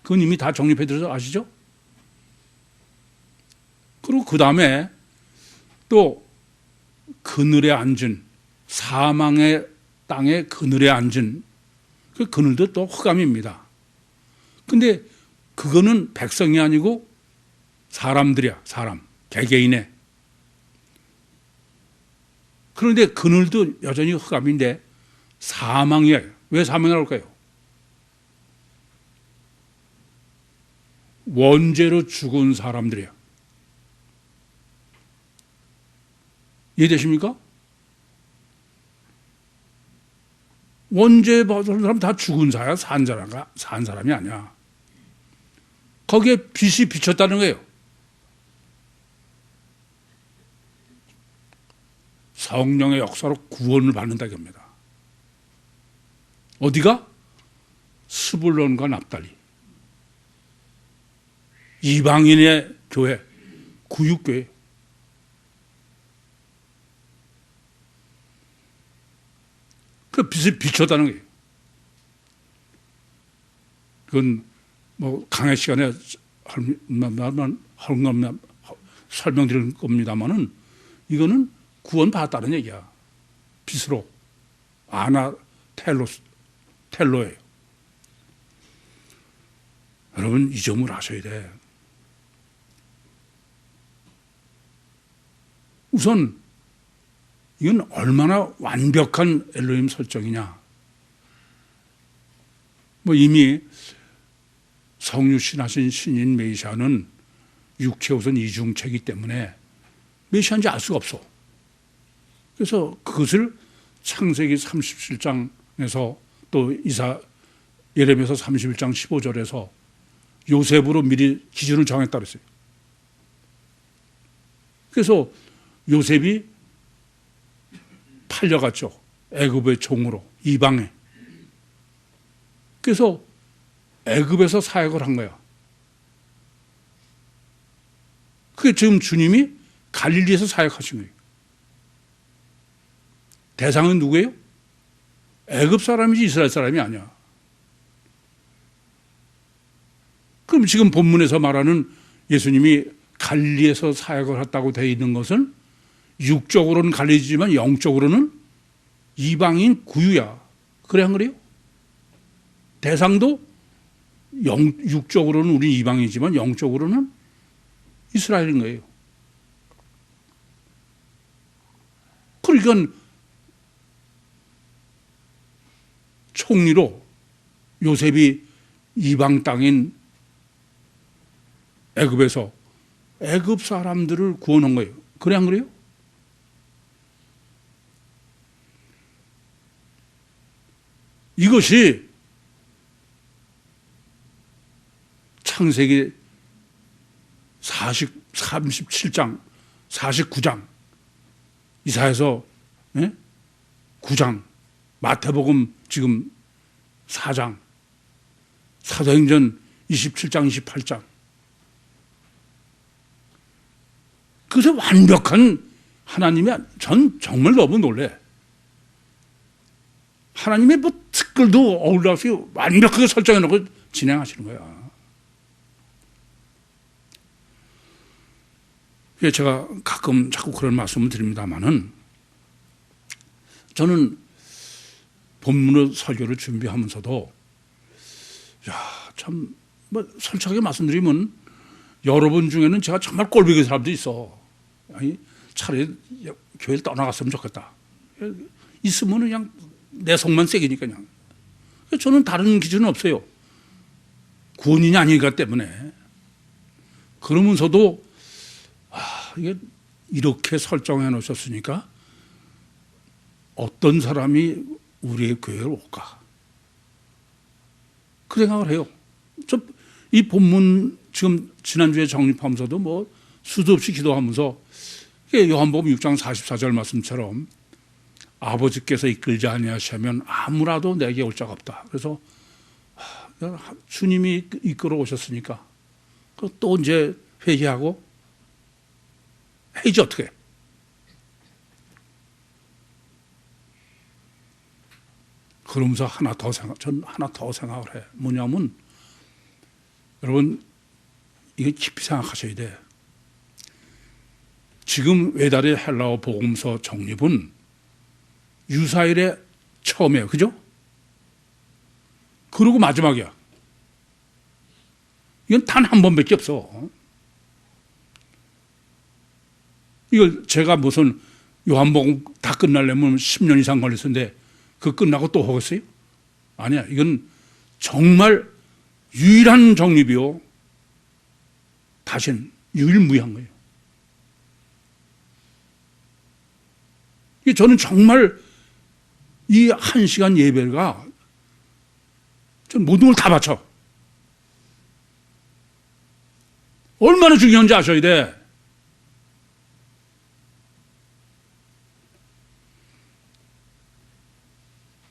그건 이미 다 정립해드려서 아시죠? 그리고 그 다음에 또 그늘에 앉은 사망의 땅에 그늘에 앉은 그 그늘도 또 흑암입니다. 근데 그거는 백성이 아니고 사람들이야, 사람, 개개인의. 그런데 그늘도 여전히 흑암인데 사망이에요. 왜 사망이라고 할까요? 원죄로 죽은 사람들이야. 이해되십니까? 원죄 받은 사람 다 죽은 사야, 산 사람이 아니야. 거기에 빛이 비쳤다는 거예요. 성령의 역사로 구원을 받는다고 합니다. 어디가? 스불론과 납달리. 이방인의 교회, 구육교회. 그 빛이 비쳤다는 거예요. 그건 뭐 강의 시간에 설명드릴 겁니다만은 이거는 구원받았다는 얘기야. 빛으로. 텔로예요. 여러분 이 점을 아셔야 돼. 우선 이건 얼마나 완벽한 엘로힘 설정이냐. 뭐 이미 성육신하신 신인 메시아는 육체 우선 이중체이기 때문에 메시아인지 알 수가 없어. 그래서 그것을 창세기 37장에서 또 예레미야서 31장 15절에서 요셉으로 미리 기준을 정했다 그랬어요. 그래서 요셉이 팔려갔죠. 애굽의 종으로 이방에. 그래서 애굽에서 사역을 한 거야. 그게 지금 주님이 갈릴리에서 사역하신 거예요. 대상은 누구예요? 애굽 사람이지 이스라엘 사람이 아니야. 그럼 지금 본문에서 말하는 예수님이 갈릴리에서 사역을 했다고 되어 있는 것은 육적으로는 갈릴리지만 영적으로는 이방인 구유야. 그래 안 그래요? 대상도 육적으로는 우리 이방이지만 영적으로는 이스라엘인 거예요. 그러니까 총리로 요셉이 이방 땅인 애굽에서 애굽 사람들을 구원한 거예요. 그래 안 그래요? 이것이 창세기 37장, 49장, 이사야서 9장, 마태복음 지금 4장, 사도행전 27장, 28장. 그래서 완벽한 하나님이 전 정말 너무 놀래. 하나님의 뭐 특글도 어울릴 수 없이 완벽하게 설정해 놓고 진행하시는 거야. 제가 가끔 자꾸 그런 말씀을 드립니다만은 저는 본문의 설교를 준비하면서도 참 뭐 솔직하게 말씀드리면 여러분 중에는 제가 정말 꼴보기 사람도 있어. 아니, 차라리 교회를 떠나갔으면 좋겠다. 있으면 그냥 내 속만 새기니까 그냥. 저는 다른 기준은 없어요. 구원인이 아니니까 때문에. 그러면서도 이게 이렇게 설정해 놓으셨으니까 어떤 사람이 우리의 교회를 올까? 그 생각을 해요. 이 본문 지금 지난주에 정립하면서도 뭐 수도 없이 기도하면서 요한복음 6장 44절 말씀처럼 아버지께서 이끌지 아니하시면 아무라도 내게 올 자가 없다. 그래서 주님이 이끌어 오셨으니까 또 이제 회개하고 해야지 어떻게. 그러면서 전 하나 더 생각을 해. 뭐냐면 여러분 이게 깊이 생각하셔야 돼. 지금 외다리 헬라어 복음서 정립은 유사일에 처음이에요. 그죠? 그리고 마지막이야. 이건 단 한 번밖에 없어. 이걸 제가 무슨 요한복음 다 끝나려면 10년 이상 걸렸었는데 그거 끝나고 또 하겠어요? 아니야. 이건 정말 유일한 정립이요. 다시는 유일무이한 거예요. 저는 정말 이 1시간 예배가 전 모든 걸 다 바쳐. 얼마나 중요한지 아셔야 돼.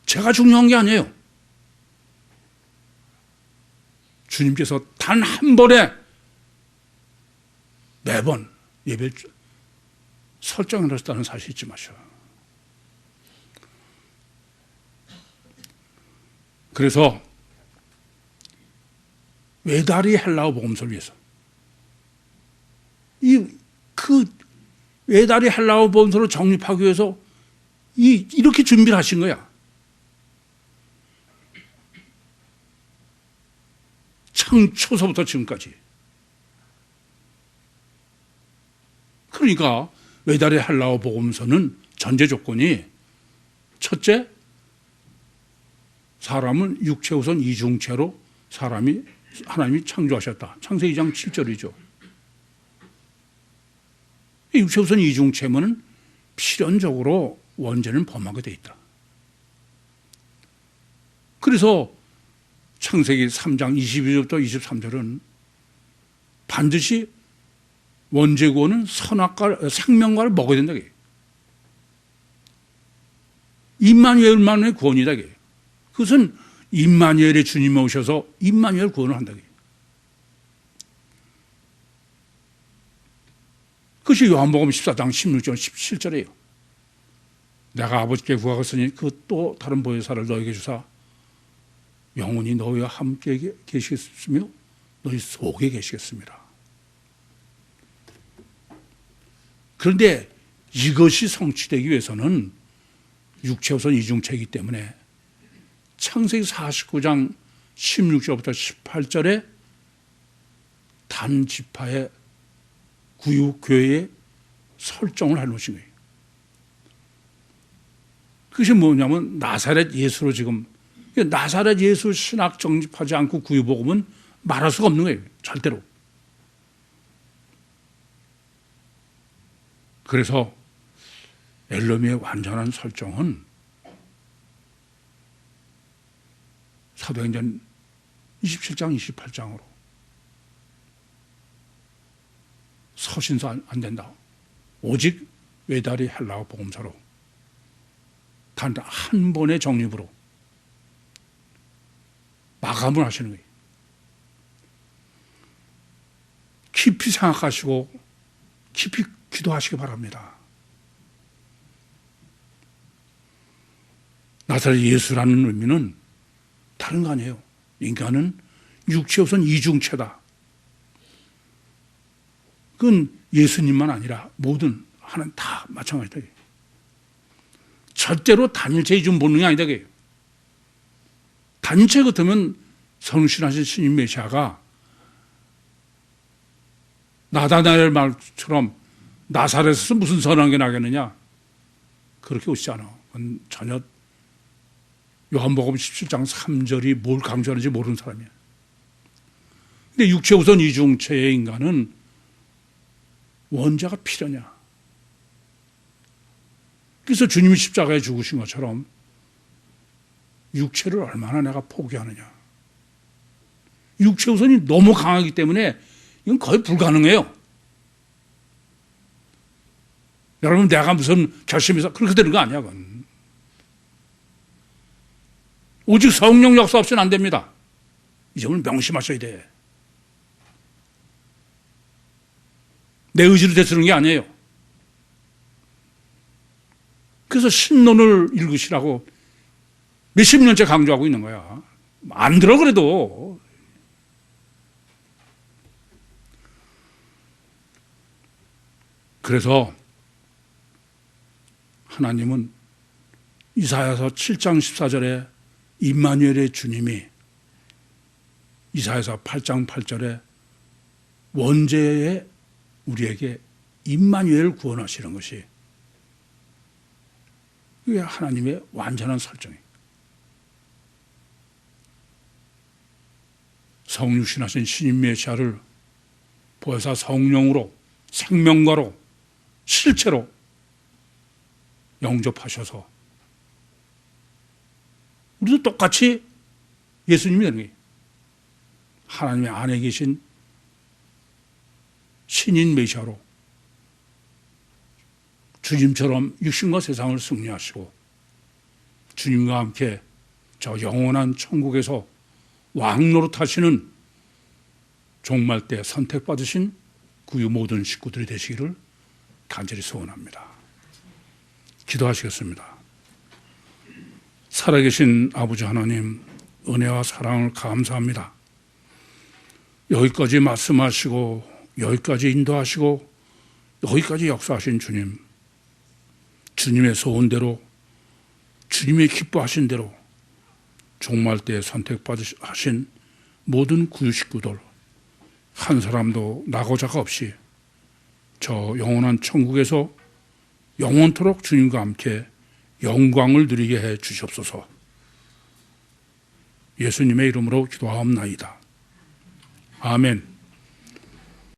제가 중요한 게 아니에요. 주님께서 단 한 번에 매번 예배를 설정해 놓았다는 사실 잊지 마셔. 그래서 외다리 헬라어 복음서를 위해서 그 외다리 헬라어 복음서를 정립하기 위해서 이렇게 준비를 하신 거야. 창초서부터 지금까지. 그러니까 외다리 헬라어 복음서는 전제 조건이 첫째, 사람은 육체 우선 이중체로 하나님이 창조하셨다. 창세기 2장 7절이죠. 육체 우선 이중체면은 필연적으로 원죄는 범하게 돼 있다. 그래서 창세기 3장 22절부터 23절은 반드시 원죄 구원은 생명과를 먹어야 된다. 임마누엘만의 구원이다. 그것은 임마누엘의 주님이 오셔서 임마누엘 구원을 한다. 그것이 요한복음 14장 16절 17절이에요. 내가 아버지께 구하겠으니 그 또 다른 보혜사를 너에게 주사 영원히 너희와 함께 계시겠으며 너희 속에 계시겠습니다. 그런데 이것이 성취되기 위해서는 육체우선 이중체이기 때문에 창세기 49장 16절부터 18절에 단 지파의 구육교회의 설정을 해놓으신 거예요. 그것이 뭐냐면 나사렛 예수로 지금 나사렛 예수 신학 정립하지 않고 구유복음은 말할 수가 없는 거예요. 절대로. 그래서 엘로미의 완전한 설정은 사도행전 27장 28장으로 서신서 안 된다. 오직 외다리 헬라어 복음서로 단 한 번의 정립으로 마감을 하시는 거예요. 깊이 생각하시고 깊이 기도하시기 바랍니다. 나사렛 예수라는 의미는 다른 거 아니에요. 인간은 육체우선 이중체다. 그건 예수님만 아니라 모든 하나님 다 마찬가지다. 절대로 단일체 이중 본능이 아니다. 단일체 같으면 성신하신 신인 메시아가 나다나엘 말처럼 나사렛에서 무슨 선한 게 나겠느냐? 그렇게 오시지 않아. 그건 전혀 요한복음 17장 3절이 뭘 강조하는지 모르는 사람이야. 근데 육체우선 이중체의 인간은 원자가 필요냐? 그래서 주님이 십자가에 죽으신 것처럼 육체를 얼마나 내가 포기하느냐. 육체우선이 너무 강하기 때문에 이건 거의 불가능해요. 여러분 내가 무슨 결심해서 그렇게 되는 거 아니야. 그건. 오직 성령 역사 없이는 안 됩니다. 이 점을 명심하셔야 돼. 내 의지로 되쓰는 게 아니에요. 그래서 신론을 읽으시라고 몇십 년째 강조하고 있는 거야. 안 들어 그래도. 그래서 하나님은 이사야서 7장 14절에 임마누엘의 주님이 이사야서 8장 8절에 원죄의 우리에게 임마누엘을 구원하시는 것이 그게 하나님의 완전한 설정이에요. 성육신하신 신인 메시아를 보혜사 성령으로 생명과로 실체로 영접하셔서 우리도 똑같이 예수님이 되는 거예요. 하나님의 안에 계신 신인 메시아로 주님처럼 육신과 세상을 승리하시고 주님과 함께 저 영원한 천국에서 왕노릇하시는 종말 때 선택받으신 구유 모든 식구들이 되시기를 간절히 소원합니다. 기도하시겠습니다. 살아계신 아버지 하나님, 은혜와 사랑을 감사합니다. 여기까지 말씀하시고 여기까지 인도하시고 여기까지 역사하신 주님, 주님의 소원대로 주님의 기뻐하신 대로 종말 때 선택받으신 모든 구유 식구들 한 사람도 나고자가 없이 저 영원한 천국에서 영원토록 주님과 함께 영광을 누리게 해 주시옵소서. 예수님의 이름으로 기도하옵나이다. 아멘.